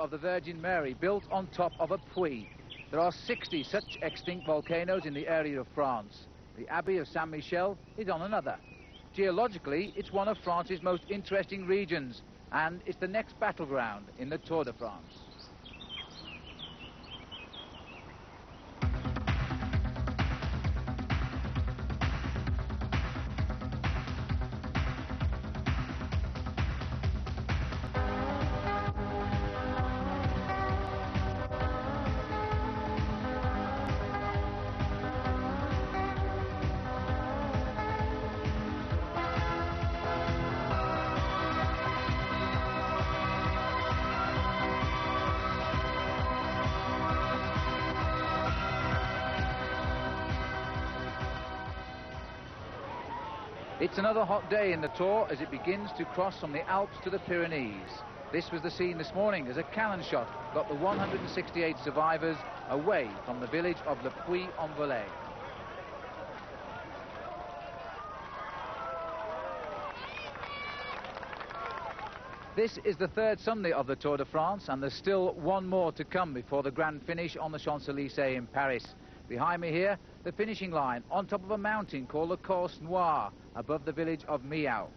of the Virgin Mary, built on top of a puy. There are 60 such extinct volcanoes in the area of France. The Abbey of Saint-Michel is on another. Geologically, it's one of France's most interesting regions, and it's the next battleground in the Tour de France. It's another hot day in the Tour as it begins to cross from the Alps to the Pyrenees. This was the scene this morning as a cannon shot got the 168 survivors away from the village of the Puy-en-Velay. This is the third Sunday of the Tour de France, and there's still one more to come before the grand finish on the Champs-Élysées in Paris. Behind me here, the finishing line on top of a mountain called the Course Noire, above the village of Millau.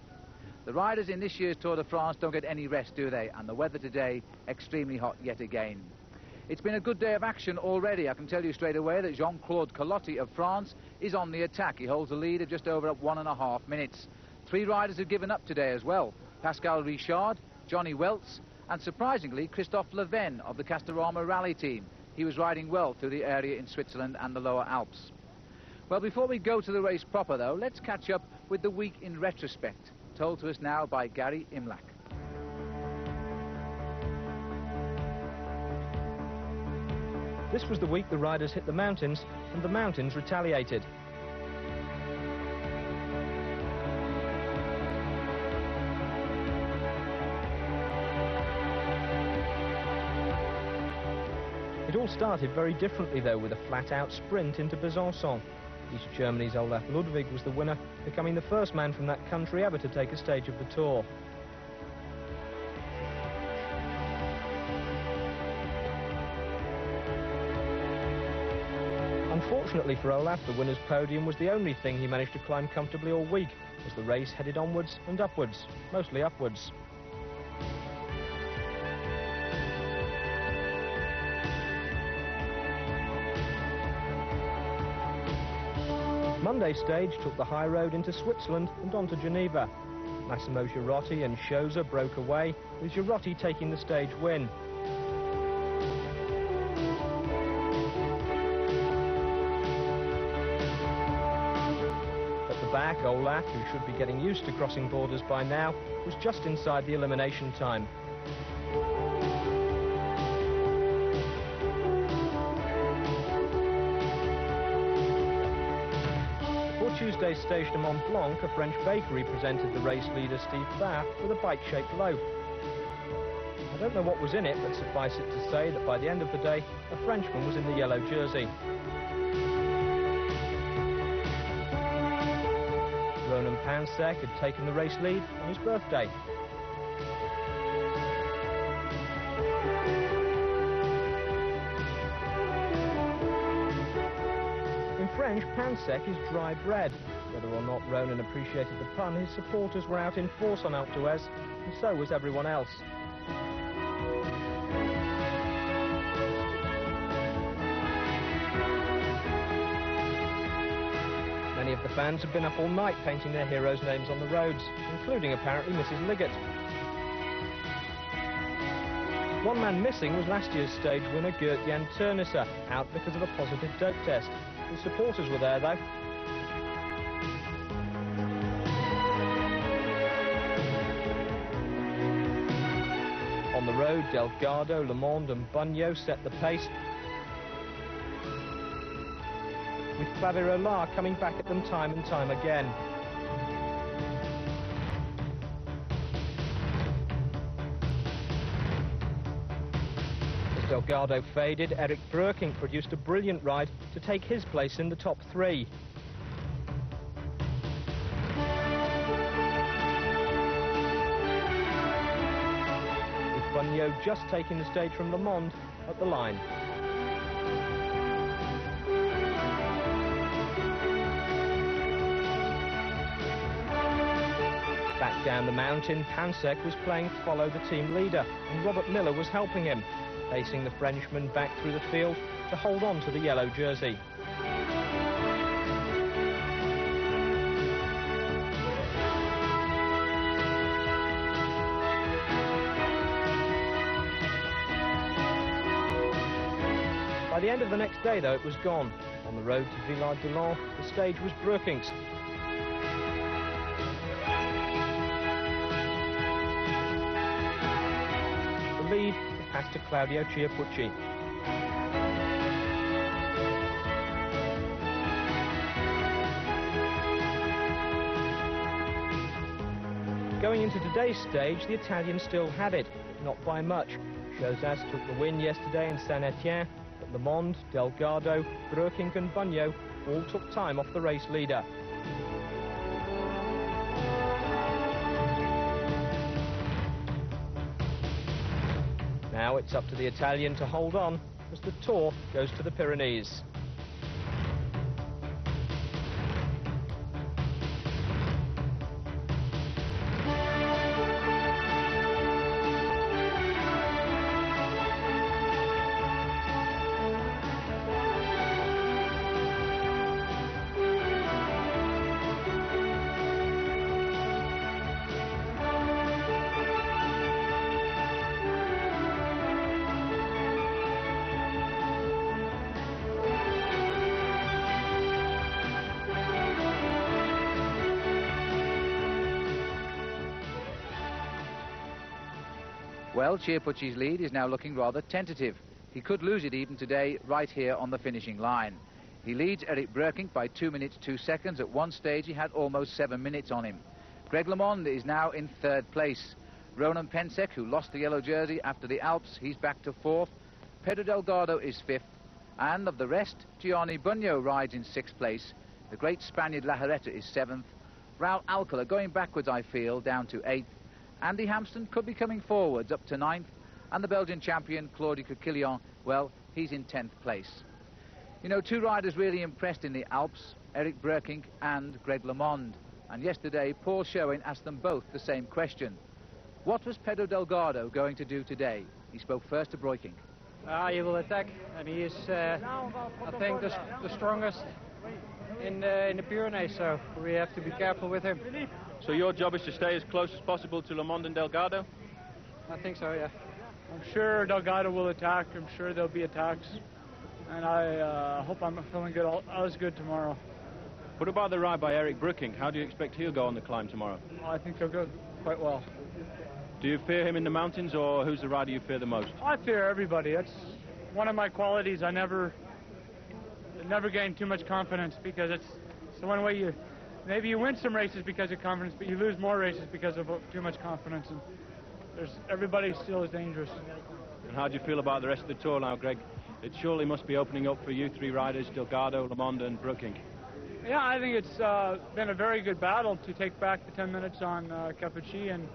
The riders in this year's Tour de France don't get any rest, do they? And the weather today, extremely hot yet again. It's been a good day of action already. I can tell you straight away that Jean-Claude Colotti of France is on the attack. He holds a lead of just over 1.5 minutes. 3 riders have given up today as well. Pascal Richard, Johnny Weltz, and surprisingly, Christophe Leven of the Castorama Rally team. He was riding well through the area in Switzerland and the lower Alps. Well, before we go to the race proper, though, let's catch up with the week in retrospect, told to us now by Gary Imlach. This was the week the riders hit the mountains, and the mountains retaliated. It all started very differently, though, with a flat-out sprint into Besançon. East Germany's Olaf Ludwig was the winner, becoming the first man from that country ever to take a stage of the Tour. Unfortunately for Olaf, the winner's podium was the only thing he managed to climb comfortably all week, as the race headed onwards and upwards, mostly upwards. Monday's stage took the high road into Switzerland and on to Geneva. Massimo Girotti and Sciozza broke away, with Girotti taking the stage win. At the back, Olaf, who should be getting used to crossing borders by now, was just inside the elimination time. Tuesday's stage de Mont Blanc, a French bakery presented the race leader Steve Barr with a bite-shaped loaf. I don't know what was in it, but suffice it to say that by the end of the day, a Frenchman was in the yellow jersey. Ronan Pansek had taken the race lead on his birthday. French, pansec is dry bread. Whether or not Ronan appreciated the pun, his supporters were out in force on Alpe d'Huez, and so was everyone else. Many of the fans had been up all night painting their heroes' names on the roads, including apparently Mrs. Liggett. One man missing was last year's stage winner Gert-Jan Teunissen, out because of a positive dope test. The supporters were there, though. On the road, Delgado, Le Monde and Bunyo set the pace, with Clavirola coming back at them time and time again. Delgado faded, Eric Breukink produced a brilliant ride to take his place in the top 3. With Bunyo just taking the stage from Le Monde at the line. Back down the mountain, Pansek was playing follow the team leader, and Robert Millau was helping him, pacing the Frenchman back through the field to hold on to the yellow jersey. By the end of the next day, though, it was gone. On the road to Villard-de-Lans, the stage was Brookings. The lead passed to Claudio Chiappucci. Going into today's stage, the Italian still had it, but not by much. Josas took the win yesterday in Saint-Etienne, but Le Monde, Delgado, Brookings and Bunyo all took time off the race leader. Now it's up to the Italian to hold on as the Tour goes to the Pyrenees. Well, Chiappucci's lead is now looking rather tentative. He could lose it even today, right here on the finishing line. He leads Eric Brookings by 2 minutes 2 seconds. At one stage, he had almost 7 minutes on him. Greg LeMond is now in third place. Ronan Pansek, who lost the yellow jersey after the Alps, he's back to fourth. Pedro Delgado is fifth. And of the rest, Gianni Bunyo rides in sixth place. The great Spaniard Lajareta is seventh. Raul Alcala going backwards, I feel, down to eighth. Andy Hampston could be coming forwards up to ninth, and the Belgian champion Claude Coquillon, well, he's in 10th place. You know, two riders really impressed in the Alps, Eric Brookings and Greg LeMond. And yesterday, Paul Sherwin asked them both the same question. What was Pedro Delgado going to do today? He spoke first to Brookings. He will attack, and he is, I think, the strongest in the Pyrenees, so we have to be careful with him. So your job is to stay as close as possible to Le Monde and Delgado? I think so, yeah. I'm sure Delgado will attack. I'm sure there'll be attacks. And I hope I'm feeling good, as good tomorrow. What about the ride by Eric Brookings? How do you expect he'll go on the climb tomorrow? I think he'll go quite well. Do you fear him in the mountains, or who's the rider you fear the most? I fear everybody. That's one of my qualities. I never gain too much confidence, because it's the one way maybe you win some races because of confidence, but you lose more races because of too much confidence. And everybody still is dangerous. And how do you feel about the rest of the Tour now, Greg? It surely must be opening up for you three riders, Delgado, Le Monde and Brookings. Yeah, I think it's been a very good battle to take back the 10 minutes on Chiappucci and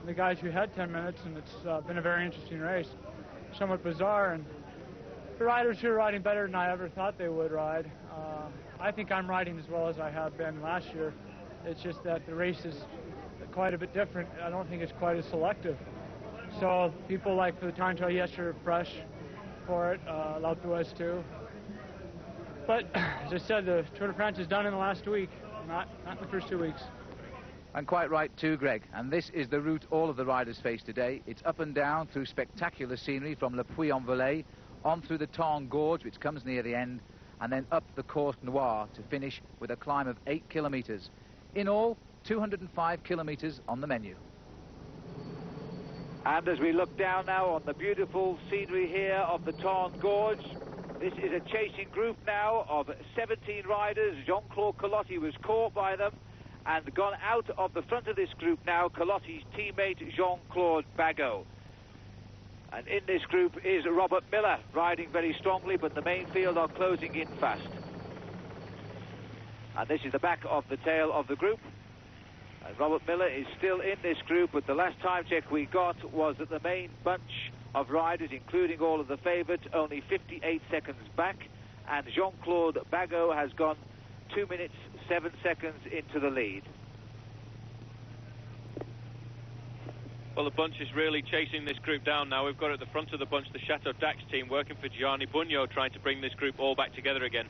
the guys who had 10 minutes, and it's been a very interesting race. Somewhat bizarre, and the riders who are riding better than I ever thought they would ride. I think I'm riding as well as I have been last year. It's just that the race is quite a bit different. I don't think it's quite as selective. So people like for the time trial yesterday are fresh for it, L'Alpe d'Huez too. But as I said, the Tour de France is done in the last week, not in the first 2 weeks. And quite right too, Greg. And this is the route all of the riders face today. It's up and down through spectacular scenery from Le Puy-en-Velay, on through the Tarn Gorge, which comes near the end, and then up the Course Noire to finish with a climb of 8 kilometres. In all, 205 kilometres on the menu. And as we look down now on the beautiful scenery here of the Tarn Gorge, this is a chasing group now of 17 riders. Jean-Claude Collotti was caught by them and gone out of the front of this group now, Collotti's teammate Jean-Claude Bagot. And in this group is Robert Millau, riding very strongly, but the main field are closing in fast. And this is the back of the tail of the group. And Robert Millau is still in this group, but the last time check we got was that the main bunch of riders, including all of the favourites, only 58 seconds back, and Jean-Claude Bagot has gone 2 minutes 7 seconds into the lead. Well, the bunch is really chasing this group down now. We've got at the front of the bunch the Chateau Dax team working for Gianni Bugno, trying to bring this group all back together again.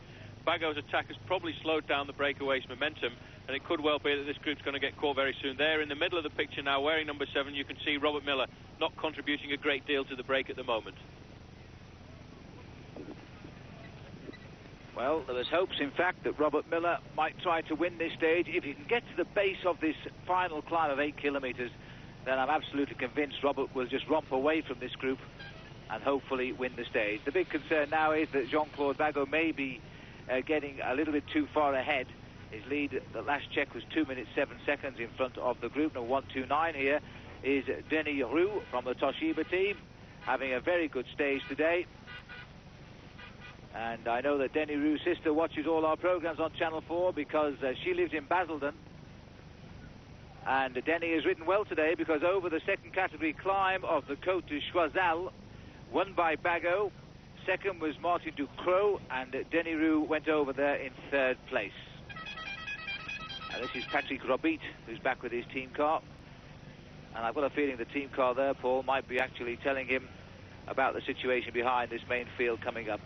Bagot's attack has probably slowed down the breakaway's momentum, and it could well be that this group's going to get caught very soon. There in the middle of the picture now, wearing number 7, you can see Robert Millau not contributing a great deal to the break at the moment. Well, there was hopes, in fact, that Robert Millau might try to win this stage. If he can get to the base of this final climb of 8 kilometres, then I'm absolutely convinced Robert will just romp away from this group and hopefully win the stage. The big concern now is that Jean-Claude Bagot may be getting a little bit too far ahead. His lead, the last check, was 2 minutes 7 seconds in front of the group. Now 1:29 here is Denis Roux from the Toshiba team, having a very good stage today. And I know that Denis Roux' sister watches all our programs on Channel 4 because she lives in Basildon. And Denis has ridden well today because over the second category climb of the Côte de Choiseul, won by Bagot, second was Martin Ducrot, and Denis Roux went over there in third place. And this is Patrick Robit, who's back with his team car. And I've got a feeling the team car there, Paul, might be actually telling him about the situation behind this main field coming up.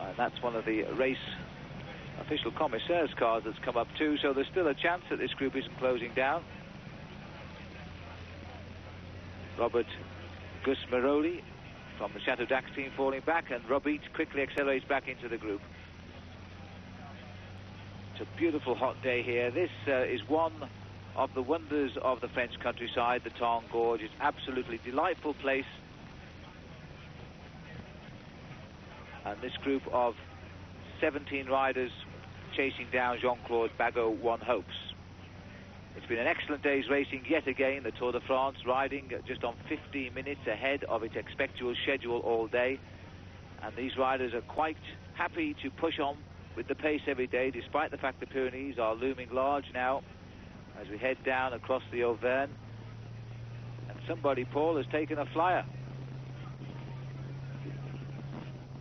And that's one of the race official commissaire's cars that's come up too, so there's still a chance that this group isn't closing down. Robert Gusmeroli from the Chateau Dax team falling back, and Robit quickly accelerates back into the group. It's a beautiful hot day here. This is one of the wonders of the French countryside, the Tarn Gorge. It's absolutely delightful place. And this group of 17 riders chasing down Jean-Claude Bagot won hopes. It's been an excellent day's racing yet again. The Tour de France riding just on 15 minutes ahead of its expected schedule all day. And these riders are quite happy to push on with the pace every day, despite the fact the Pyrenees are looming large now as we head down across the Auvergne. And somebody, Paul, has taken a flyer.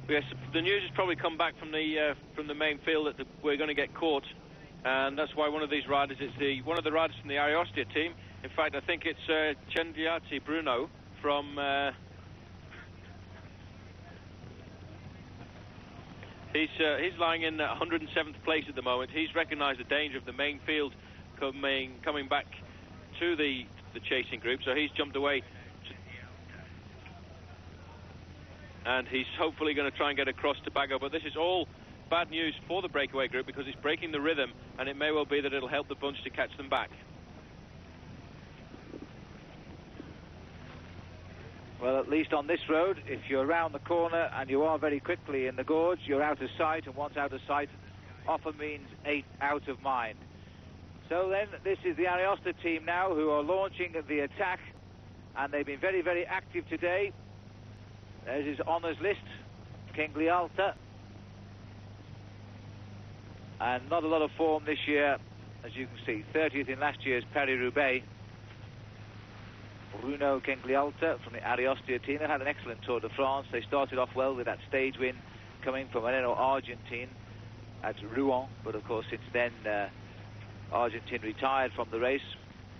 Yes, the news has probably come back from the main field that we're going to get caught, and that's why one of these riders is one of the riders from the Ariostia team. In fact, I think it's Cendiati Bruno from. He's lying in 107th place at the moment. He's recognised the danger of the main field coming back to the chasing group, so he's jumped away. And he's hopefully going to try and get across to Bagot, but this is all bad news for the breakaway group because it's breaking the rhythm, and it may well be that it'll help the bunch to catch them back. Well, at least on this road, if you're around the corner and you are very quickly in the gorge, you're out of sight, and once out of sight often means 8 out of mind. So then, this is the Ariosta team now who are launching the attack, and they've been very, very active today. There's his honours list, Kenglialta. And not a lot of form this year, as you can see. 30th in last year's Paris-Roubaix. Bruno Kenglialta from the Ariostia team. They had an excellent Tour de France. They started off well with that stage win coming from Moreno Argentine at Rouen. But of course, since then, Argentine retired from the race.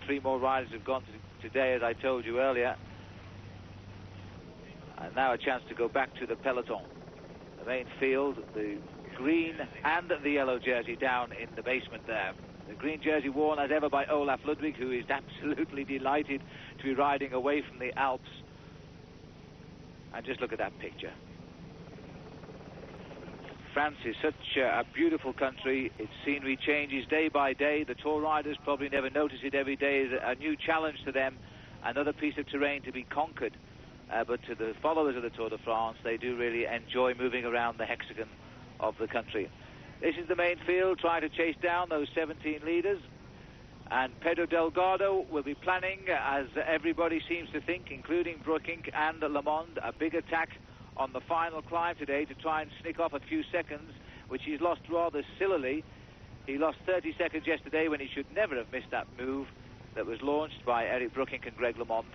3 more riders have gone today, as I told you earlier. And now a chance to go back to the peloton. The main field, the green and the yellow jersey down in the basement there. The green jersey worn as ever by Olaf Ludwig, who is absolutely delighted to be riding away from the Alps. And just look at that picture. France is such a beautiful country. Its scenery changes day by day. The Tour riders probably never notice it every day. It's a new challenge to them, another piece of terrain to be conquered. But to the followers of the Tour de France, they do really enjoy moving around the hexagon of the country. This is the main field, trying to chase down those 17 leaders. And Pedro Delgado will be planning, as everybody seems to think, including Brookink and Le Monde, a big attack on the final climb today to try and snick off a few seconds, which he's lost rather sillily. He lost 30 seconds yesterday when he should never have missed that move. that was launched by Eric Brookink and Greg LeMond,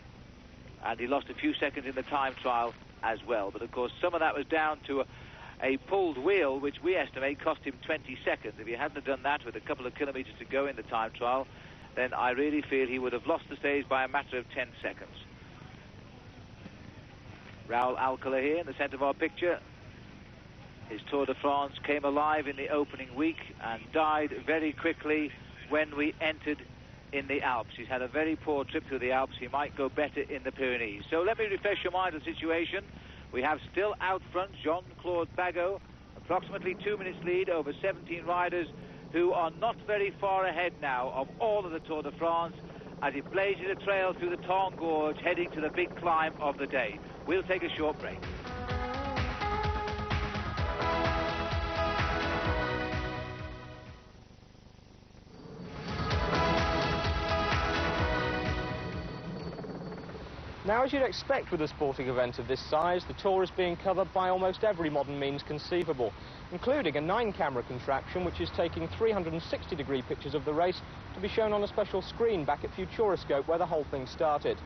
and he lost a few seconds in the time trial as well. But of course some of that was down to a pulled wheel, which we estimate cost him 20 seconds. If he hadn't done that with a couple of kilometres to go in the time trial, then I really feel he would have lost the stage by a matter of 10 seconds. Raoul Alcala here in the centre of our picture. His Tour de France came alive in the opening week and died very quickly when we entered in the Alps. He's had a very poor trip through the Alps. He might go better in the Pyrenees. So let me refresh your mind on the situation. We have still out front Jean-Claude Bagot, approximately 2 minutes lead over 17 riders who are not very far ahead now of all of the Tour de France as it blazes a trail through the Tarn Gorge heading to the big climb of the day. We'll take a short break. Now, as you'd expect with a sporting event of this size, the Tour is being covered by almost every modern means conceivable, including a 9-camera contraption which is taking 360-degree pictures of the race to be shown on a special screen back at Futuroscope where the whole thing started.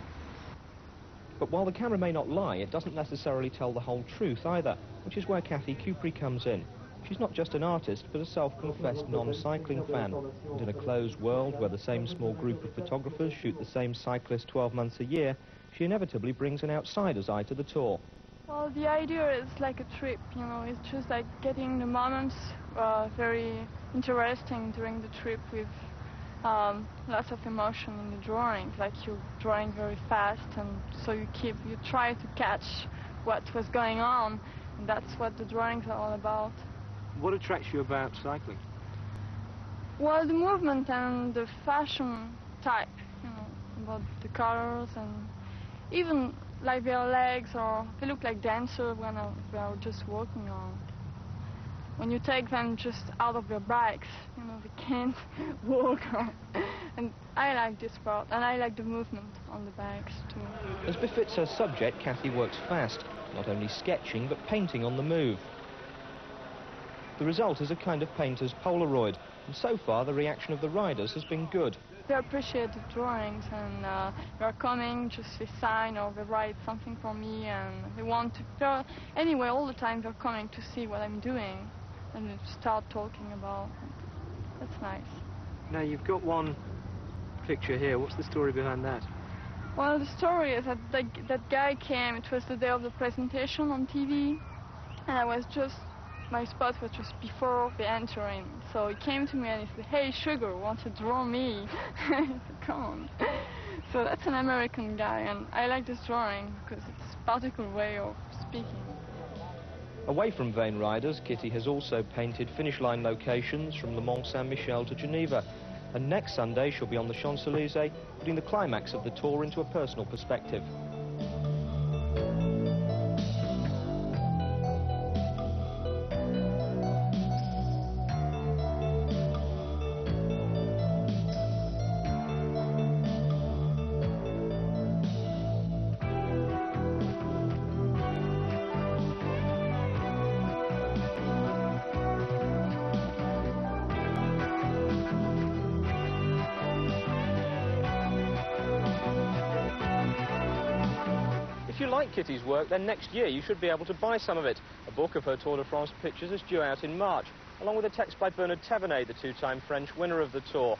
But while the camera may not lie, it doesn't necessarily tell the whole truth either, which is where Kathy Kupri comes in. She's not just an artist, but a self-confessed non-cycling fan. And in a closed world where the same small group of photographers shoot the same cyclist 12 months a year, she inevitably brings an outsider's eye to the Tour. Well, the idea is like a trip, you know, it's just like getting the moments very interesting during the trip with lots of emotion in the drawings, like you're drawing very fast, and so you try to catch what was going on, and that's what the drawings are all about. What attracts you about cycling? Well, the movement and the fashion type, you know, about the colors, and even like their legs, or they look like dancers when they're just walking on. When you take them just out of their bikes, you know, they can't walk on. And I like this part, and I like the movement on the bikes too. As befits her subject, Kathy works fast, not only sketching but painting on the move. The result is a kind of painter's Polaroid, and so far the reaction of the riders has been good. They appreciate the drawings, and they're coming just to sign, or they write something for me, and they want to, anyway, all the time they're coming to see what I'm doing and start talking about it. That's nice. Now, you've got one picture here. What's the story behind that? Well, the story is that that guy came, it was the day of the presentation on TV, and my spot was just before the entering. So he came to me and he said, "Hey, Sugar, want to draw me?" I said, "Come on." So that's an American guy, and I like this drawing because it's a particular way of speaking. Away from vain riders, Kitty has also painted finish line locations from Le Mont Saint-Michel to Geneva. And next Sunday she'll be on the Champs-Élysées, putting the climax of the Tour into a personal perspective. If you like Kitty's work, then next year you should be able to buy some of it. A book of her Tour de France pictures is due out in March, along with a text by Bernard Thévenet, the 2-time French winner of the Tour.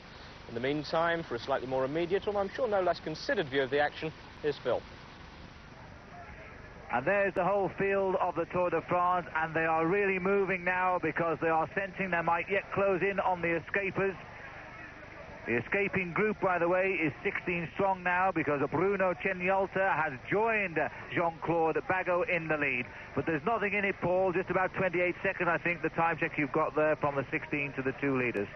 In the meantime, for a slightly more immediate, and I'm sure no less considered view of the action, here's Phil. And there's the whole field of the Tour de France, and they are really moving now because they are sensing they might yet close in on the escapers. The escaping group, by the way, is 16 strong now because Bruno Chenolta has joined Jean-Claude Bagot in the lead. But there's nothing in it, Paul. Just about 28 seconds, I think, the time check you've got there from the 16 to the 2 leaders.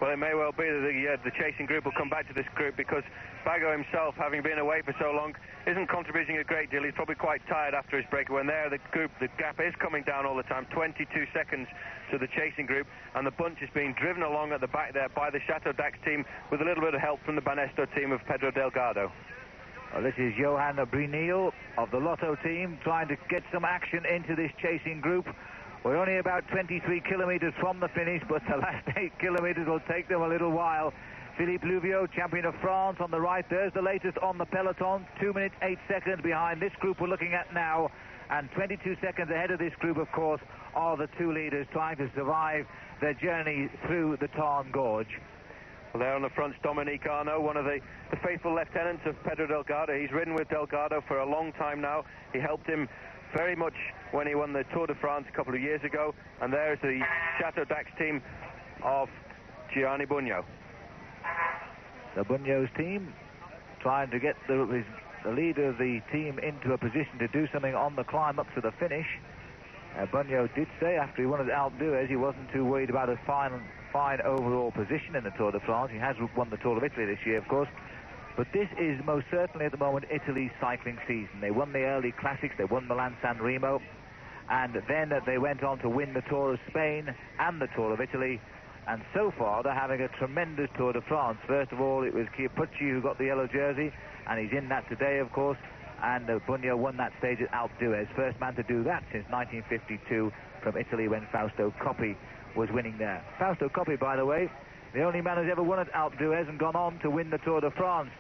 Well, it may well be that the chasing group will come back to this group because Bagot himself, having been away for so long, isn't contributing a great deal. He's probably quite tired after his break. When there, the gap is coming down all the time, 22 seconds to the chasing group, and the bunch is being driven along at the back there by the Chateau Dax team with a little bit of help from the Banesto team of Pedro Delgado. Well, this is Johan Bruneel of the Lotto team trying to get some action into this chasing group. We're only about 23 kilometres from the finish, but the last 8 kilometres will take them a little while. Philippe Louvio, champion of France, on the right. There's the latest on the peloton. 2 minutes, 8 seconds behind this group we're looking at now. And 22 seconds ahead of this group, of course, are the two leaders trying to survive their journey through the Tarn Gorge. Well, there on the front, Dominique Arnaud, one of the faithful lieutenants of Pedro Delgado. He's ridden with Delgado for a long time now. He helped him very much when he won the Tour de France a couple of years ago. And there's the Chateau Dax team of Gianni Bugno. So Bugno's team trying to get the leader of the team into a position to do something on the climb up to the finish. Bugno did say after he won at Alpe d'Huez he wasn't too worried about a fine overall position in the Tour de France. He has won the Tour of Italy this year, of course. But this is most certainly at the moment Italy's cycling season. They won the early classics, they won Milan San Remo, and then they went on to win the Tour of Spain and the Tour of Italy. And so far they're having a tremendous Tour de France. First of all, it was Chiappucci who got the yellow jersey, and he's in that today, of course. And Bugno won that stage at Alpe d'Huez, first man to do that since 1952 from Italy when Fausto Coppi was winning there. Fausto Coppi, by the way, the only man who's ever won at Alpe d'Huez and gone on to win the Tour de France.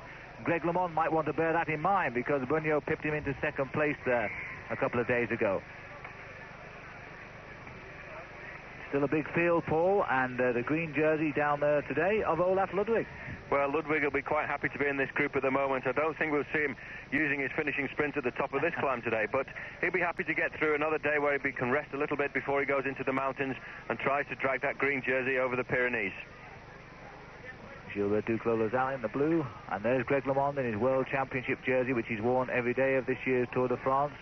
Greg LeMond might want to bear that in mind because Bugno pipped him into second place there a couple of days ago. Still a big field, Paul, and the green jersey down there today of Olaf Ludwig. Well, Ludwig will be quite happy to be in this group at the moment. I don't think we'll see him using his finishing sprint at the top of this climb today, but he'll be happy to get through another day where he can rest a little bit before he goes into the mountains and tries to drag that green jersey over the Pyrenees. Gilbert Duclos-Lassalle in the blue, and there's Greg LeMond in his World Championship jersey, which he's worn every day of this year's Tour de France.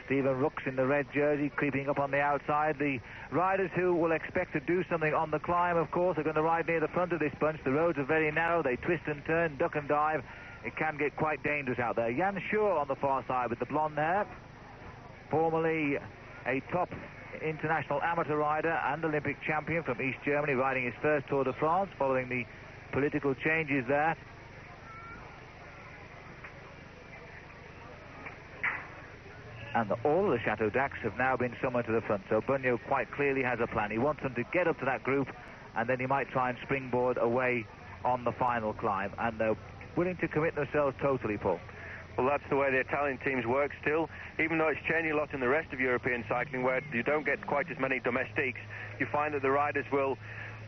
Stephen Rooks in the red jersey, creeping up on the outside. The riders who will expect to do something on the climb, of course, are going to ride near the front of this bunch. The roads are very narrow. They twist and turn, duck and dive. It can get quite dangerous out there. Jan Schur on the far side with the blonde hair, formerly a top international amateur rider and Olympic champion from East Germany, riding his first Tour de France following the political changes there. And all of the Chateau Dax have now been summoned to the front, so Bugno quite clearly has a plan. He wants them to get up to that group, and then he might try and springboard away on the final climb. And they're willing to commit themselves totally, Paul. Well, that's the way the Italian teams work still. Even though it's changing a lot in the rest of European cycling, where you don't get quite as many domestiques, you find that the riders will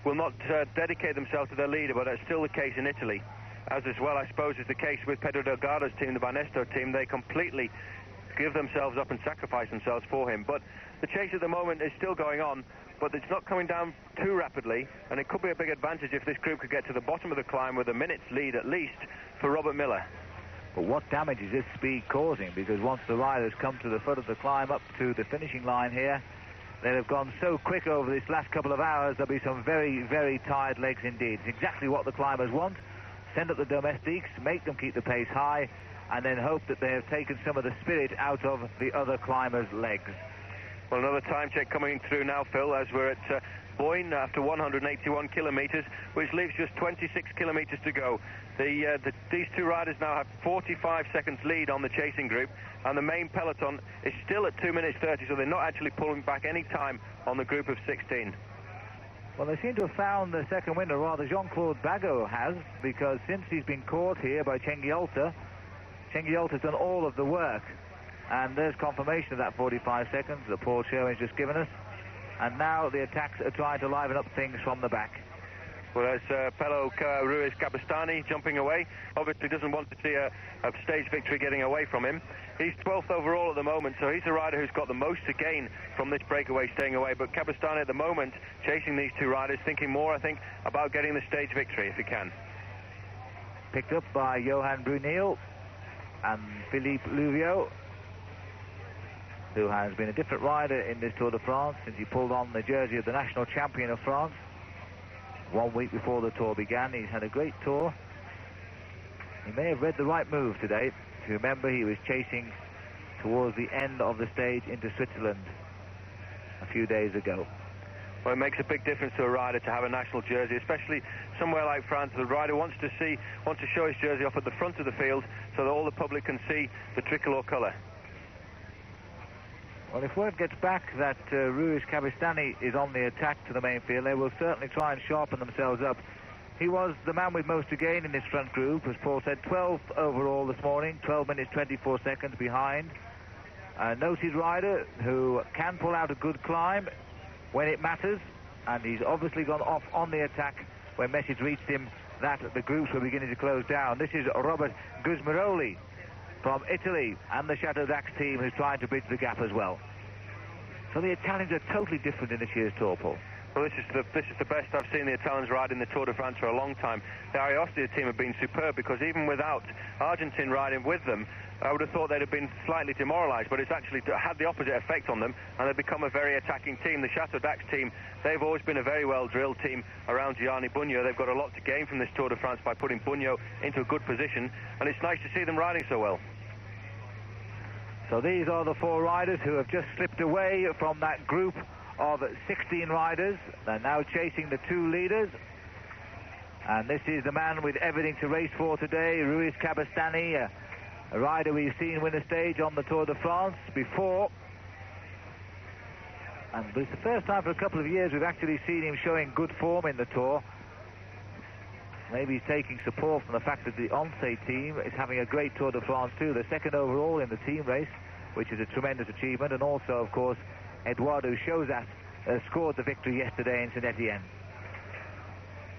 not dedicate themselves to their leader, but that's still the case in Italy. As well, I suppose, is the case with Pedro Delgado's team, the Banesto team. They completely give themselves up and sacrifice themselves for him. But the chase at the moment is still going on, but it's not coming down too rapidly, and it could be a big advantage if this group could get to the bottom of the climb with a minute's lead at least for Robert Miller. But what damage is this speed causing? Because once the riders come to the foot of the climb up to the finishing line here, they'll have gone so quick over this last couple of hours, there'll be some very, very tired legs indeed. It's exactly what the climbers want. Send up the domestiques, make them keep the pace high, and then hope that they have taken some of the spirit out of the other climbers' legs. Well, another time check coming through now, Phil, as we're at Boyne after 181 kilometres, which leaves just 26 kilometres to go. These two riders now have 45 seconds lead on the chasing group, and the main peloton is still at 2 minutes 30, so they're not actually pulling back any time on the group of 16. Well, they seem to have found the second winner, rather Jean-Claude Bagot has, because since he's been caught here by Cenghiolta, Cenghiolta's done all of the work. And there's confirmation of that 45 seconds that Paul Sherwin's just given us. And now the attacks are trying to liven up things from the back. Well, there's Pello Ruiz Cabestany jumping away. Obviously doesn't want to see a stage victory getting away from him. He's 12th overall at the moment, so he's the rider who's got the most to gain from this breakaway staying away. But Cabestany at the moment, chasing these two riders, thinking more, I think, about getting the stage victory if he can. Picked up by Johan Brunel and Philippe Louvio, who has been a different rider in this Tour de France since he pulled on the jersey of the national champion of France 1 week before the tour began. He's had a great tour. He may have read the right move today. If you remember, he was chasing towards the end of the stage into Switzerland a few days ago. Well, it makes a big difference to a rider to have a national jersey, especially somewhere like France. The rider wants to show his jersey off at the front of the field so that all the public can see the tricolour colour. Well, if word gets back that Ruiz Cabestany is on the attack to the main field, they will certainly try and sharpen themselves up he was the man with most to gain in this front group. As Paul said, 12th overall this morning, 12 minutes 24 seconds behind. A noted rider who can pull out a good climb when it matters, and he's obviously gone off on the attack when message reached him that the groups were beginning to close down. This is Robert Gusmeroli from Italy and the Chateau Dax team, who's trying to bridge the gap as well. So the Italians are totally different in this year's Tour, Paul. Well, this is the best I've seen the Italians ride in the Tour de France for a long time. The Austria team have been superb, because even without Argentine riding with them, I would have thought they'd have been slightly demoralised, but it's actually had the opposite effect on them, and they've become a very attacking team. The Chateau Dax team, they've always been a very well-drilled team around Gianni Bugno. They've got a lot to gain from this Tour de France by putting Bugno into a good position, and it's nice to see them riding so well. So these are the 4 riders who have just slipped away from that group of 16 riders. They're now chasing the 2 leaders. And this is the man with everything to race for today, Ruiz Cabestany, a rider we've seen win a stage on the Tour de France before. And it's the first time for a couple of years we've actually seen him showing good form in the Tour. Maybe he's taking support from the fact that the Once team is having a great Tour de France too. They're second overall in the team race, which is a tremendous achievement. And also, of course, Eduardo Chozat scored the victory yesterday in St Etienne.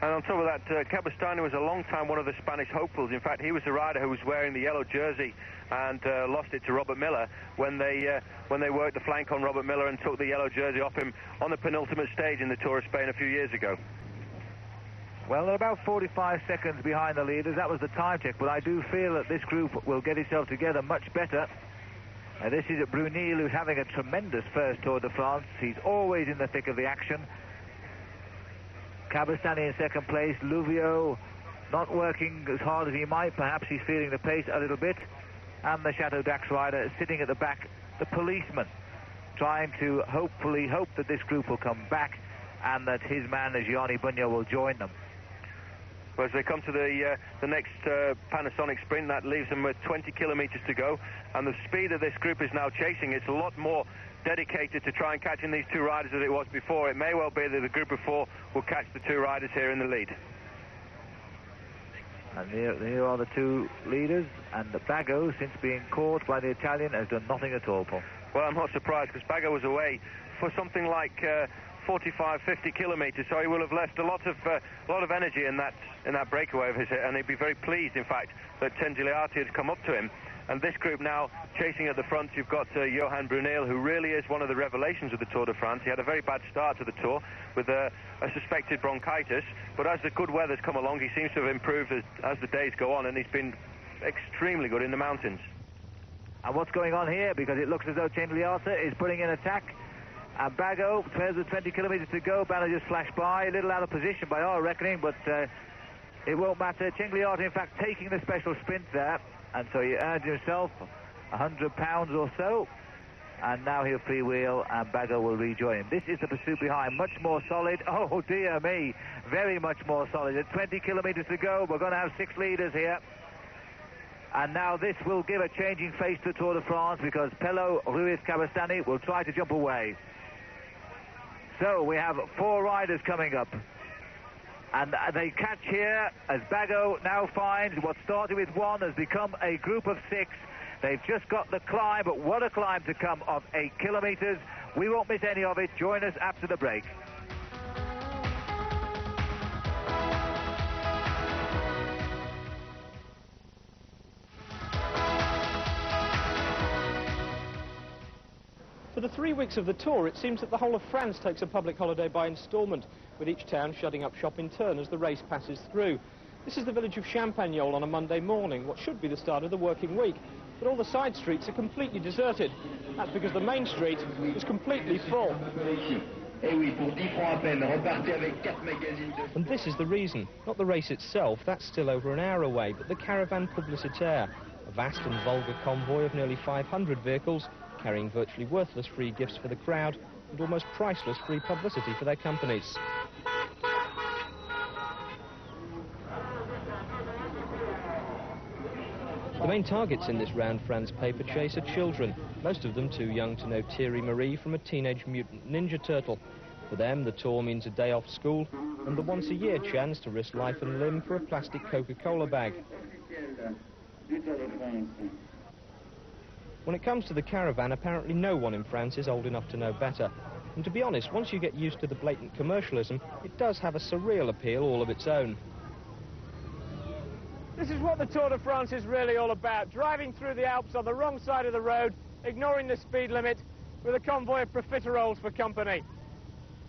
And on top of that, Cabestany was a long time one of the Spanish hopefuls. In fact, he was the rider who was wearing the yellow jersey and lost it to Robert Miller when they worked the flank on Robert Miller and took the yellow jersey off him on the penultimate stage in the Tour of Spain a few years ago. Well, they're about 45 seconds behind the leaders. That was the time check, but I do feel that this group will get itself together much better. This is Brunil, who's having a tremendous first Tour de France. He's always in the thick of the action. Cabestany in second place. Louvio not working as hard as he might. Perhaps he's feeling the pace a little bit. And the Chateau Dax rider sitting at the back, the policeman, trying to hopefully hope that this group will come back and that his man, Gianni Bugno, will join them. Well, as they come to the next Panasonic sprint, that leaves them with 20 kilometres to go, and the speed that this group is now chasing, it's a lot more dedicated to try and catching these 2 riders than it was before. It may well be that the group of 4 will catch the 2 riders here in the lead. And here are the 2 leaders, and Bago, since being caught by the Italian, has done nothing at all, Paul. Well, I'm not surprised, because Bago was away for something like 45, 50 kilometres, so he will have left a lot of energy in that breakaway of his, and he'd be very pleased, in fact, that Tenzigliati had come up to him. And this group now chasing at the front, you've got Johan Brunel, who really is one of the revelations of the Tour de France. He had a very bad start to the Tour with a suspected bronchitis, but as the good weather's come along, he seems to have improved as the days go on, and he's been extremely good in the mountains. And what's going on here? Because it looks as though Tenzigliati is putting in attack. And Bago, 20 kilometres to go. Banner just flashed by, a little out of position by our reckoning, but it won't matter. Tenzigliati, in fact, taking the special sprint there, and so he earned himself £100 or so, and now he'll freewheel, and Bago will rejoin him. This is the pursuit behind, much more solid. Oh, dear me, very much more solid. At 20 kilometres to go, we're going to have 6 leaders here. And now this will give a changing face to the Tour de France, because Pello Ruiz Cabestany will try to jump away. So we have 4 riders coming up. And they catch here as Bago now finds what started with 1 has become a group of 6. They've just got the climb, but what a climb to come of 8 kilometres. We won't miss any of it. Join us after the break. For the 3 weeks of the Tour, it seems that the whole of France takes a public holiday by instalment, with each town shutting up shop in turn as the race passes through. This is the village of Champagnole on a Monday morning, what should be the start of the working week. But all the side streets are completely deserted. That's because the main street is completely full. And this is the reason. Not the race itself, that's still over an hour away, but the caravan publicitaire, a vast and vulgar convoy of nearly 500 vehicles, carrying virtually worthless free gifts for the crowd and almost priceless free publicity for their companies. The main targets in this round France paper chase are children, most of them too young to know Thierry Marie from a Teenage Mutant Ninja Turtle. For them, the tour means a day off school and the once-a-year chance to risk life and limb for a plastic Coca-Cola bag. When it comes to the caravan, apparently no one in France is old enough to know better. And to be honest, once you get used to the blatant commercialism, it does have a surreal appeal all of its own. This is what the Tour de France is really all about, driving through the Alps on the wrong side of the road, ignoring the speed limit, with a convoy of profiteroles for company.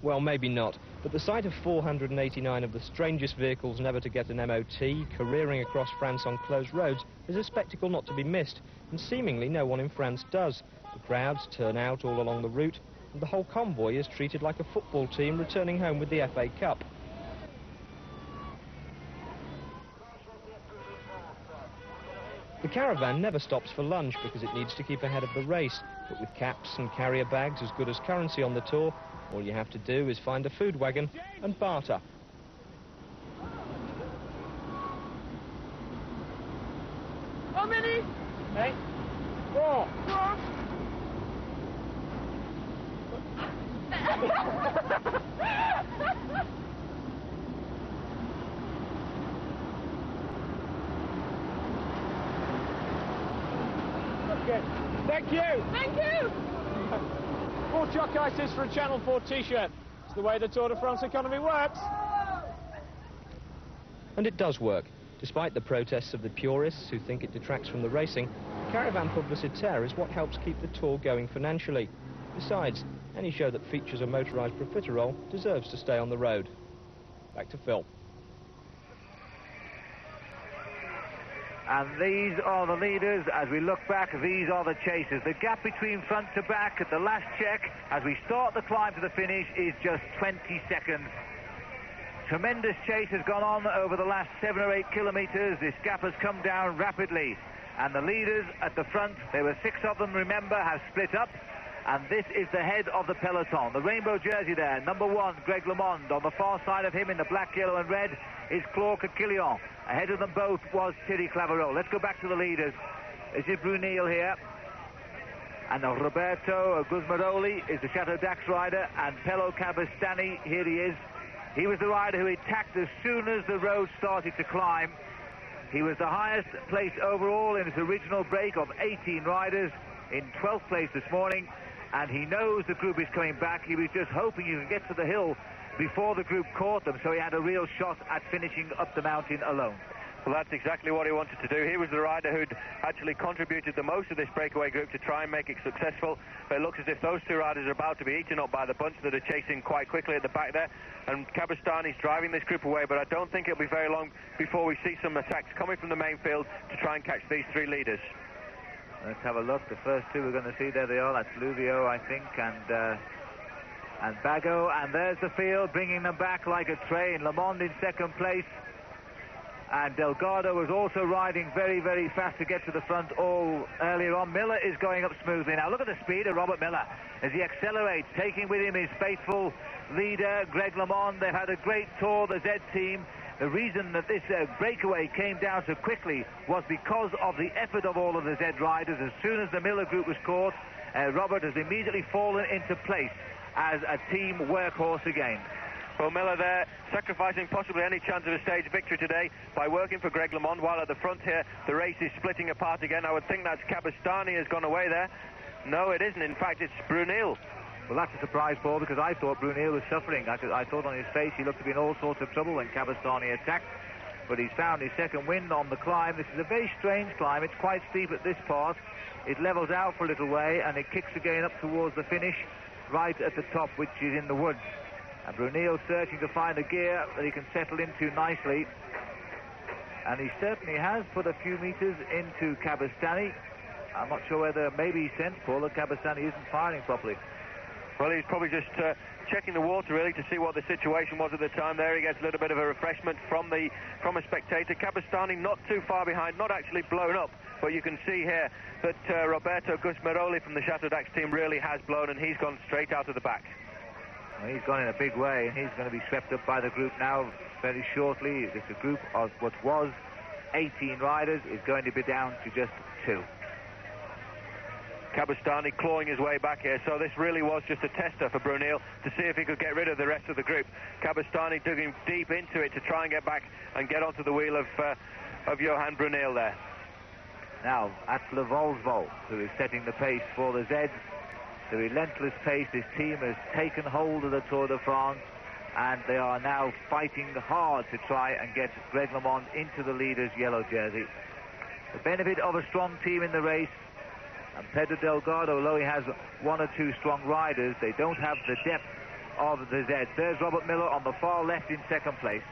Well, maybe not, but the sight of 489 of the strangest vehicles never to get an MOT careering across France on closed roads is a spectacle not to be missed, and seemingly no one in France does. The crowds turn out all along the route, and the whole convoy is treated like a football team returning home with the FA Cup. The caravan never stops for lunch because it needs to keep ahead of the race, but with caps and carrier bags as good as currency on the tour, all you have to do is find a food wagon and barter. How many? Hey? 4. Okay. Thank you. Thank you. 4 chalk ices for a Channel 4 t-shirt. It's the way the Tour de France economy works. And it does work. Despite the protests of the purists who think it detracts from the racing, caravan publicitaire is what helps keep the tour going financially. Besides, any show that features a motorised profiterole deserves to stay on the road. Back to Phil. And these are the leaders. As we look back, these are the chasers. The gap between front to back at the last check, as we start the climb to the finish, is just 20 seconds. Tremendous chase has gone on over the last 7 or 8 kilometres. This gap has come down rapidly. And the leaders at the front, there were 6 of them, remember, have split up. And this is the head of the peloton. The rainbow jersey there, number 1, Greg LeMond. On the far side of him in the black, yellow and red is Claude Coquillon. Ahead of them both was Thierry Clavereau. Let's go back to the leaders. This is Brunel here. And Roberto Gusmeroli is the Chateau Dax rider. And Pello Cabestany, here he is. He was the rider who attacked as soon as the road started to climb. He was the highest place overall in his original break of 18 riders, in 12th place this morning. And he knows the group is coming back. He was just hoping he could get to the hill before the group caught them, so he had a real shot at finishing up the mountain alone. Well, that's exactly what he wanted to do. He was the rider who'd actually contributed the most of this breakaway group to try and make it successful. But it looks as if those 2 riders are about to be eaten up by the bunch that are chasing quite quickly at the back there. And Cabestany's driving this group away, but I don't think it'll be very long before we see some attacks coming from the main field to try and catch these 3 leaders. Let's have a look. The first 2 we're going to see, there they are. That's Louvio, I think, and Bago. And there's the field, bringing them back like a train. LeMond in 2nd place. And Delgado was also riding very, very fast to get to the front all earlier on. Miller is going up smoothly now. Look at the speed of Robert Miller as he accelerates, taking with him his faithful leader, Greg LeMond. They've had a great tour, the Z team. The reason that this breakaway came down so quickly was because of the effort of all of the Z riders. As soon as the Miller group was caught, Robert has immediately fallen into place as a team workhorse again. Well, Miller there, sacrificing possibly any chance of a stage victory today by working for Greg LeMond, while at the front here, the race is splitting apart again. I would think that's Cabestany has gone away there. No, it isn't. In fact, it's Brunel. Well, that's a surprise, Paul, because I thought Brunel was suffering. I thought on his face he looked to be in all sorts of trouble when Cabestany attacked. But he's found his 2nd wind on the climb. This is a very strange climb. It's quite steep at this part. It levels out for a little way, and it kicks again up towards the finish, right at the top, which is in the woods. And Brunel searching to find a gear that he can settle into nicely. And he certainly has put a few metres into Cabestany. I'm not sure whether maybe he sensed, Paul, that Cabestany isn't firing properly. Well, he's probably just checking the water, really, to see what the situation was at the time there. He gets a little bit of a refreshment from a spectator. Cabestany not too far behind, not actually blown up. But you can see here that Roberto Gusmeroli from the Chateau Dax team really has blown, and he's gone straight out of the back. Well, he's gone in a big way, and he's going to be swept up by the group now very shortly. It's a group of what was 18 riders is going to be down to just 2. Cabestany clawing his way back here, so this really was just a tester for Brunel to see if he could get rid of the rest of the group. Cabestany digging deep into it to try and get back and get onto the wheel of Johan Brunel there. Now, Atle Volsvold, who is setting the pace for the Zeds. The relentless pace, this team has taken hold of the Tour de France, and they are now fighting hard to try and get Greg LeMond into the leader's yellow jersey. The benefit of a strong team in the race, and Pedro Delgado, although he has one or two strong riders, they don't have the depth of the Zeds. There's Robert Millau on the far left in second place.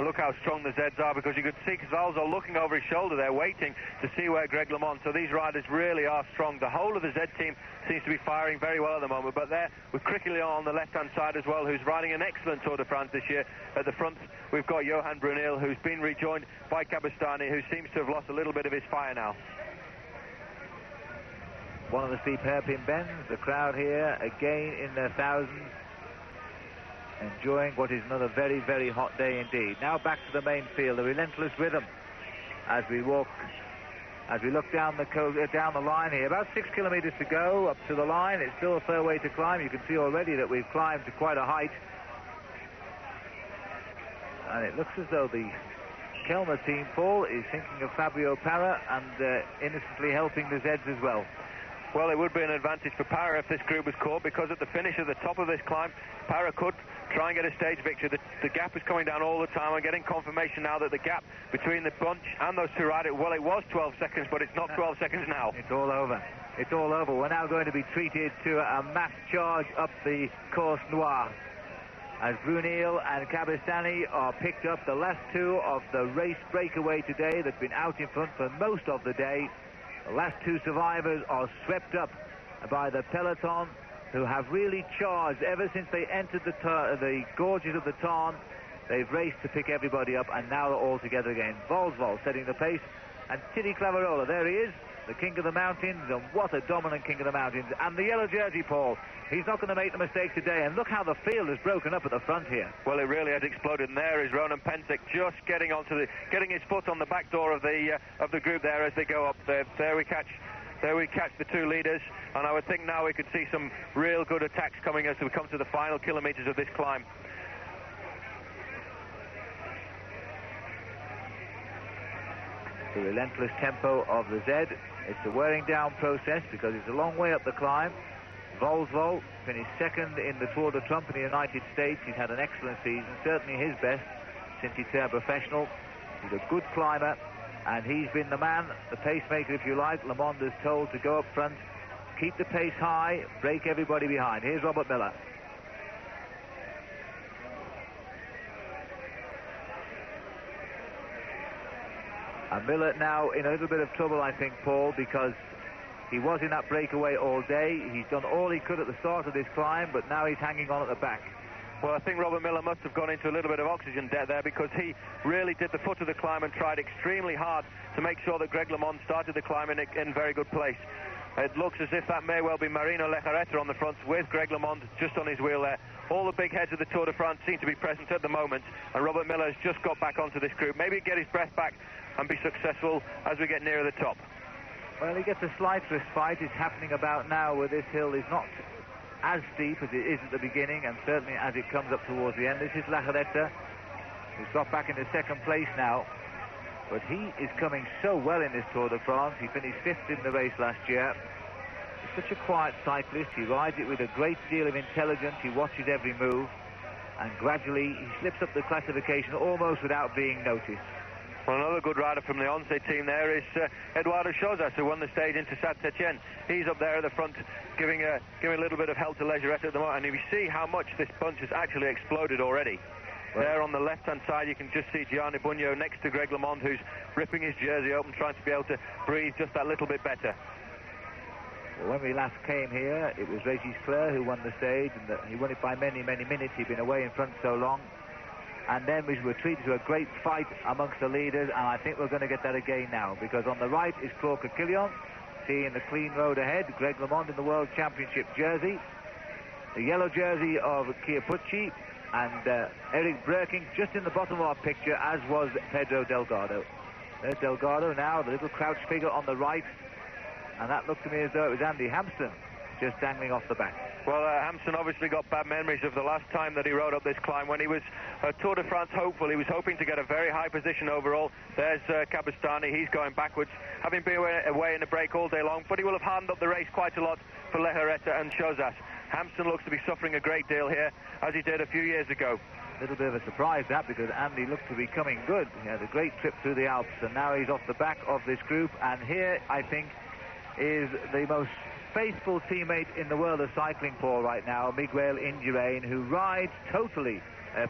Look how strong the Zeds are, because you could see Valzo looking over his shoulder there, waiting to see where Greg LeMond. So these riders really are strong. The whole of the Z team seems to be firing very well at the moment. But there, with Criquelion on the left-hand side as well, who's riding an excellent Tour de France this year. At the front, we've got Johan Brunel, who's been rejoined by Cabestany, who seems to have lost a little bit of his fire now. One of the steep hairpin bends. The crowd here, again in their thousands, enjoying what is another very, very hot day indeed. Now back to the main field, the relentless rhythm as we look down the line here. About 6 kilometers to go up to the line. It's still a fair way to climb. You can see already that we've climbed to quite a height. And it looks as though the Kellner team, Paul, is thinking of Fabio Parra and innocently helping the Zeds as well. Well, it would be an advantage for Parra if this group was caught, because at the finish at the top of this climb, Parra could try and get a stage victory. The gap is coming down all the time. I'm getting confirmation now that the gap between the bunch and those two riders, well, it was 12 seconds, but it's not 12 seconds now. It's all over. It's all over. We're now going to be treated to a mass charge up the Course Noire, as Brunel and Cabestany are picked up, the last two of the race breakaway today that's been out in front for most of the day. The last two survivors are swept up by the peloton, who have really charged ever since they entered the gorges of the Tarn. They've raced to pick everybody up, and now they're all together again. Volsvold setting the pace, and Titi Clavarola, there he is, the king of the mountains, and what a dominant king of the mountains. And the yellow jersey, Paul, he's not going to make the mistake today, and look how the field has broken up at the front here. Well, it really has exploded, and there is Ronan Pensick just getting his foot on the back door of the group there as they go up. There we catch the two leaders, and I would think now we could see some real good attacks coming as we come to the final kilometers of this climb. The relentless tempo of the Z. It's a wearing down process because it's a long way up the climb. Volsvold finished second in the Tour de Trump in the United States. He's had an excellent season, certainly his best since he turned professional. He's a good climber, and he's been the man, the pacemaker if you like. LeMond is told to go up front, keep the pace high, break everybody behind. Here's Robert Millau. And Millau now in a little bit of trouble, I think, Paul, because he was in that breakaway all day. He's done all he could at the start of this climb, but now he's hanging on at the back. Well, I think Robert Millau must have gone into a little bit of oxygen debt there, because he really did the foot of the climb and tried extremely hard to make sure that Greg LeMond started the climb in very good place. It looks as if that may well be Marino Lejarreta on the front with Greg LeMond just on his wheel there. All the big heads of the Tour de France seem to be present at the moment, and Robert Millau has just got back onto this group. Maybe get his breath back and be successful as we get nearer the top. Well, he gets a slight respite. It's happening about now where this hill is not as steep as it is at the beginning, and certainly as it comes up towards the end. This is Lejarreta, who's got back into second place now. But he is coming so well in this Tour de France. He finished fifth in the race last year. He's such a quiet cyclist. He rides it with a great deal of intelligence. He watches every move, and gradually he slips up the classification almost without being noticed. Well, another good rider from the Once team there is Eduardo Chozas, who won the stage into Saint-Etienne. He's up there at the front giving a little bit of help to Lejarreta at the moment. And if you see how much this bunch has actually exploded already. Well, there on the left-hand side, you can just see Gianni Bugno next to Greg LeMond, who's ripping his jersey open, trying to be able to breathe just that little bit better. Well, when we last came here, it was Régis Clerc who won the stage, and he won it by many, many minutes. He'd been away in front so long. And then we were treated to a great fight amongst the leaders, and I think we're going to get that again now, because on the right is Claude Criquelion, seeing the clean road ahead. Greg LeMond in the World Championship jersey, the yellow jersey of Chiappucci, and Eric Breking just in the bottom of our picture, as was Pedro Delgado. There's Delgado now, the little crouched figure on the right. and that looked to me as though it was Andy Hampsten just dangling off the back. Well, Hampsten obviously got bad memories of the last time that he rode up this climb when he was Tour de France hopeful. He was hoping to get a very high position overall. There's Cabestany. He's going backwards, having been away in the break all day long, but he will have hardened up the race quite a lot for Lejarreta and Chozas. Hampsten looks to be suffering a great deal here, as he did a few years ago. A little bit of a surprise, that, because Andy looked to be coming good. He had a great trip through the Alps, and now he's off the back of this group. And here, I think, is the most faithful teammate in the world of cycling, Paul, right now, Miguel Indurain, who rides totally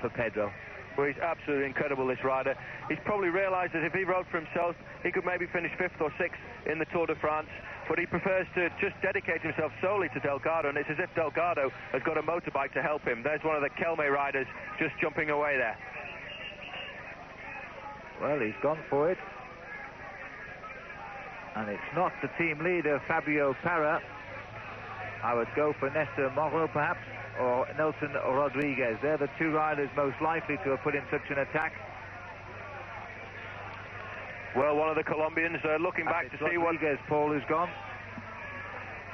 for Pedro. Well, he's absolutely incredible, this rider. He's probably realised that if he rode for himself, he could maybe finish 5th or 6th in the Tour de France, but he prefers to just dedicate himself solely to Delgado, and it's as if Delgado has got a motorbike to help him. There's one of the Kelme riders just jumping away there. Well, he's gone for it. And it's not the team leader, Fabio Parra. I would go for Nestor Morro, perhaps, or Nelson Rodriguez. They're the two riders most likely to have put in such an attack. Well, one of the Colombians looking back to see what... Rodriguez, Paul, who's gone.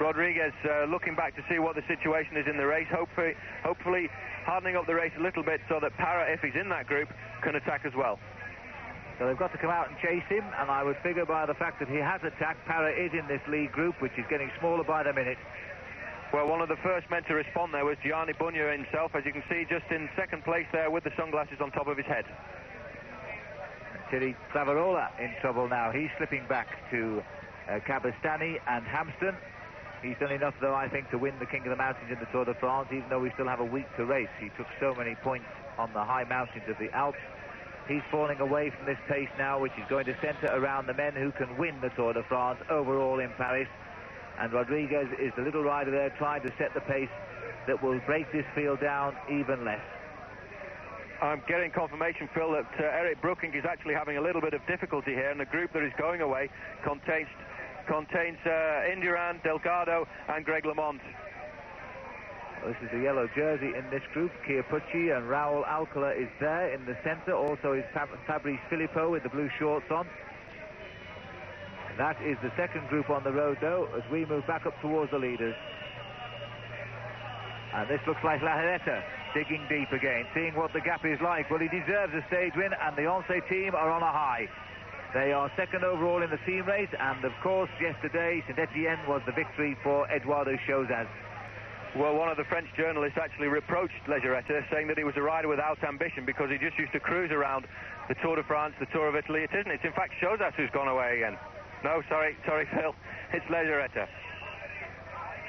Rodriguez looking back to see what the situation is in the race, hopefully hardening up the race a little bit so that Parra, if he's in that group, can attack as well. So they've got to come out and chase him, and I would figure by the fact that he has attacked, Parra is in this lead group, which is getting smaller by the minute. Well, one of the first men to respond there was Gianni Bugno himself, as you can see, just in second place there with the sunglasses on top of his head. And Thierry Claverola in trouble now. He's slipping back to Cabestany and Hampsten. He's done enough, though, I think, to win the King of the Mountains in the Tour de France, even though we still have a week to race. He took so many points on the high mountains of the Alps. He's falling away from this pace now, which is going to centre around the men who can win the Tour de France overall in Paris. And Rodriguez is the little rider there trying to set the pace that will break this field down even less. I'm getting confirmation, Phil, that Eric Brookink is actually having a little bit of difficulty here, and the group that is going away contains Indurain, Delgado and Greg LeMond. This is the yellow jersey in this group. Chiappucci and Raul Alcala is there in the centre. Also is Fabrice Filippo with the blue shorts on. That is the second group on the road, though, as we move back up towards the leaders. And this looks like Lejarreta digging deep again, seeing what the gap is like. Well, he deserves a stage win, and the Once team are on a high. They are second overall in the team race, and of course, yesterday, Saint-Etienne was the victory for Eduardo Chozas. Well, one of the French journalists actually reproached Lejarreta, saying that he was a rider without ambition because he just used to cruise around the Tour de France, the Tour of Italy. It isn't. It's in fact Chozas who's gone away again. No, sorry, Phil. It's Lejarreta.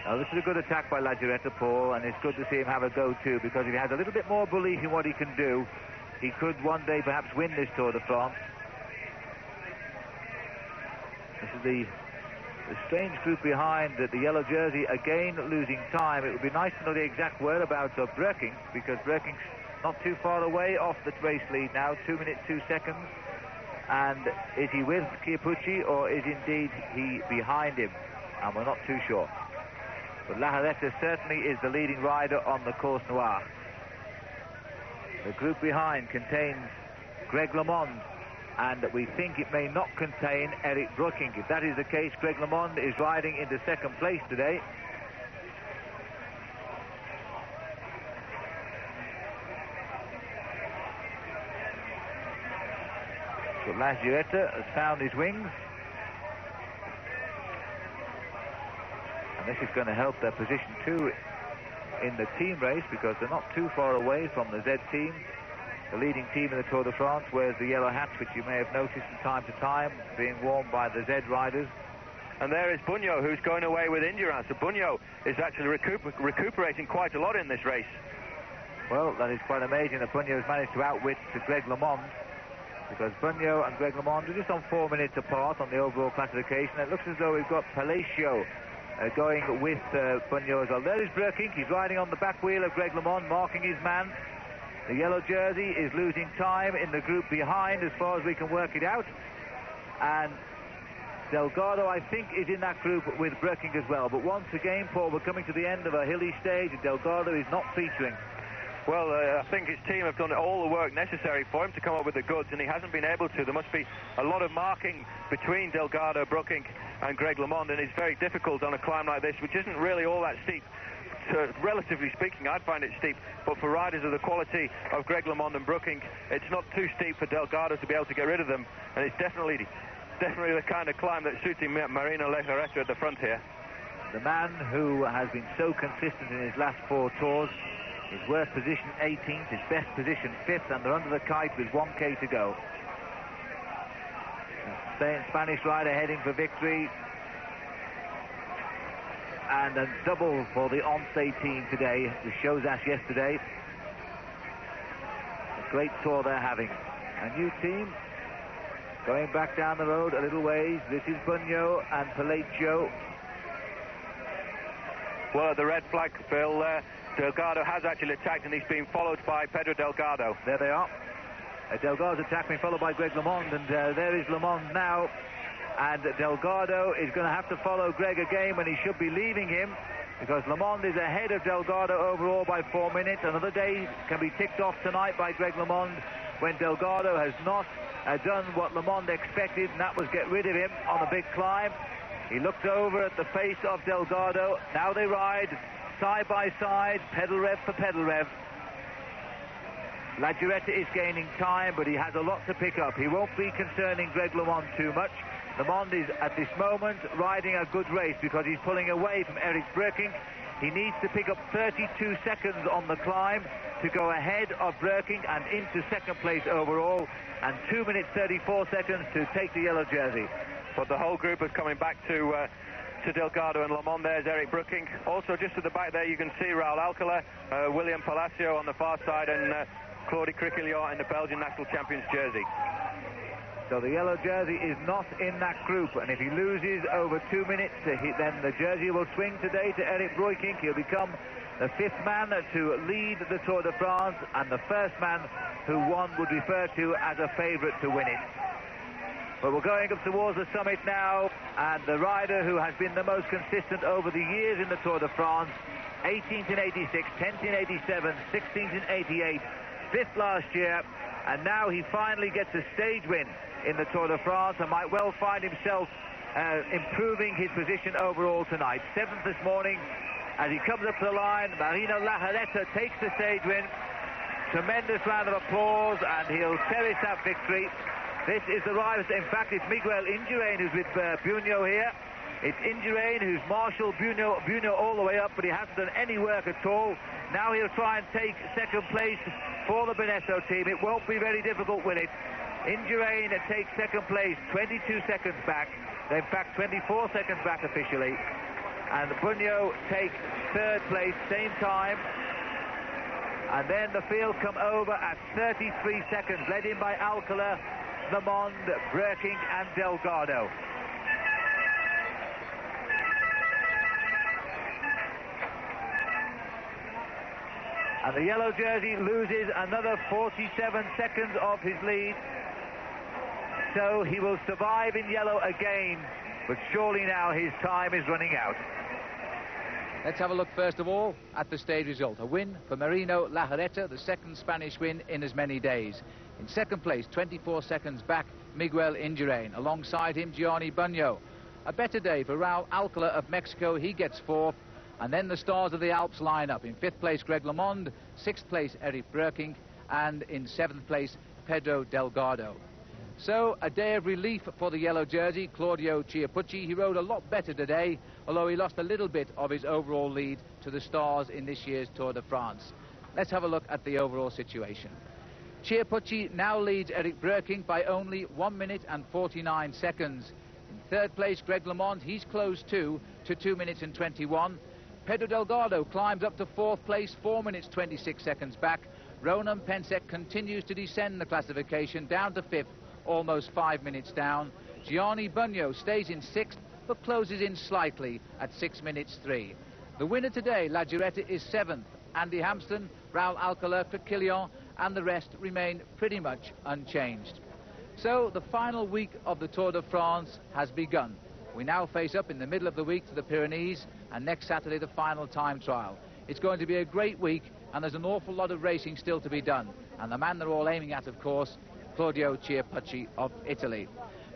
Now, this is a good attack by Lejarreta, Paul, and it's good to see him have a go too, because if he has a little bit more belief in what he can do, he could one day perhaps win this Tour de France. This is the strange group behind the yellow jersey, again losing time. It would be nice to know the exact whereabouts of Brookink, because Brookink's not too far away off the race lead now, 2 minutes 2 seconds. And is he with Chiappucci, or is indeed he behind him? And we're not too sure. But Lejarreta certainly is the leading rider on the Course Noire. The group behind contains Greg LeMond, and we think it may not contain Eric Brookink. If that is the case, Greg LeMond is riding into second place today. But Lejarreta has found his wings. And this is going to help their position too in the team race, because they're not too far away from the Z team. The leading team in the Tour de France wears the yellow hats, which you may have noticed from time to time, being worn by the Z riders. And there is Bugno, who's going away with Indurain. So Bugno is actually recuperating quite a lot in this race. Well, that is quite amazing that Bugno has managed to outwit Greg LeMond, because Bugno and Greg LeMond are just on 4 minutes apart on the overall classification. It looks as though we've got Palacio going with Bugno as well. There is Brookink. He's riding on the back wheel of Greg LeMond, marking his man. The yellow jersey is losing time in the group behind, as far as we can work it out. And Delgado, I think, is in that group with Brookink as well. But once again, Paul, we're coming to the end of a hilly stage, and Delgado is not featuring. Well, I think his team have done all the work necessary for him to come up with the goods, and he hasn't been able to. There must be a lot of marking between Delgado, Brookink and Greg LeMond, and it's very difficult on a climb like this, which isn't really all that steep. Relatively speaking, I'd find it steep, but for riders of the quality of Greg LeMond and Brooking, it's not too steep for Delgado to be able to get rid of them, and it's definitely the kind of climb that's suiting Marino Lejarreta at the front here. The man who has been so consistent in his last 4 tours, his worst position 18th, his best position 5th, and they're under the kite with 1k to go. The Spanish rider heading for victory, and a double for the Once team today, which shows us yesterday. A great tour they're having. A new team going back down the road a little ways. This is Bunyo and Palacio. Well, the red flag, Phil, Delgado has actually attacked, and he's being followed by Pedro Delgado. There they are. Delgado's attack being followed by Greg LeMond, and there is LeMond now. And Delgado is going to have to follow Greg again when he should be leaving him, because LeMond is ahead of Delgado overall by 4 minutes. Another day can be ticked off tonight by Greg LeMond when Delgado has not done what LeMond expected, and that was get rid of him on a big climb. He looked over at the face of Delgado. Now they ride side by side, pedal rev for pedal rev. Lejarreta is gaining time, but he has a lot to pick up. He won't be concerning Greg LeMond too much. LeMond is, at this moment, riding a good race because he's pulling away from Eric Breukink. He needs to pick up 32 seconds on the climb to go ahead of Breukink and into second place overall, and 2 minutes 34 seconds to take the yellow jersey. But the whole group is coming back to Delgado and LeMond. There's Eric Breukink. Also, just at the back there, you can see Raul Alcala, William Palacio on the far side, and Claude Criquillon in the Belgian national champions jersey. So the yellow jersey is not in that group, and if he loses over 2 minutes, then the jersey will swing today to Eric Breukink. He'll become the 5th man to lead the Tour de France, and the first man who one would refer to as a favourite to win it. But we're going up towards the summit now, and the rider who has been the most consistent over the years in the Tour de France, 18th in 86, 10th in 87, 16th in 88, 5th last year, and now he finally gets a stage win in the Tour de France and might well find himself improving his position overall tonight. 7th this morning. As he comes up to the line, Marino Lejarreta takes the stage win. Tremendous round of applause, and he'll cherish that victory. This is the rider. In fact, it's Miguel Indurain who's with Bunyo here. It's Indurain who's marshalled Bunyo all the way up, but he hasn't done any work at all. Now he'll try and take second place for the Benesso team. It won't be very difficult with it. Indurain takes second place, 22 seconds back. In fact, 24 seconds back officially. And Bunyo takes third place, same time. And then the field come over at 33 seconds, led in by Alcala, LeMond, Breukink and Delgado. And the yellow jersey loses another 47 seconds of his lead. So he will survive in yellow again, but surely now his time is running out. Let's have a look first of all at the stage result. A win for Marino Lejarreta, the second Spanish win in as many days. In second place, 24 seconds back, Miguel Indurain. Alongside him, Gianni Bunyo. A better day for Raul Alcala of Mexico. He gets fourth. And then the stars of the Alps line up. In fifth place, Greg LeMond. Sixth place, Eric Breukink. And in seventh place, Pedro Delgado. So, a day of relief for the yellow jersey, Claudio Chiappucci. He rode a lot better today, although he lost a little bit of his overall lead to the stars in this year's Tour de France. Let's have a look at the overall situation. Chiappucci now leads Eric Breukink by only 1 minute and 49 seconds. In third place, Greg LeMond. He's close too, to 2 minutes and 21. Pedro Delgado climbs up to fourth place, 4 minutes 26 seconds back. Ronan Pensek continues to descend the classification down to fifth, almost 5 minutes down. Gianni Bunyo stays in sixth, but closes in slightly at 6 minutes 3. The winner today, Lejarreta, is seventh. Andy Hampsten, Raul Alcala, Criquillon, and the rest remain pretty much unchanged. So the final week of the Tour de France has begun. We now face up in the middle of the week to the Pyrenees, and next Saturday the final time trial. It's going to be a great week, and there's an awful lot of racing still to be done. And the man they're all aiming at, of course, Claudio Chiappucci of Italy.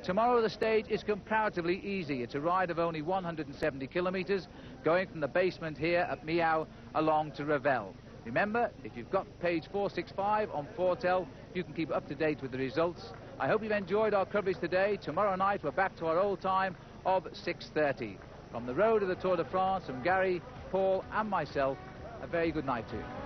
Tomorrow the stage is comparatively easy. It's a ride of only 170 kilometres, going from the basement here at Millau along to Revel. Remember, if you've got page 465 on Fortel, you can keep up to date with the results. I hope you've enjoyed our coverage today. Tomorrow night we're back to our old time of 6:30. From the road of the Tour de France, from Gary, Paul and myself, a very good night to you.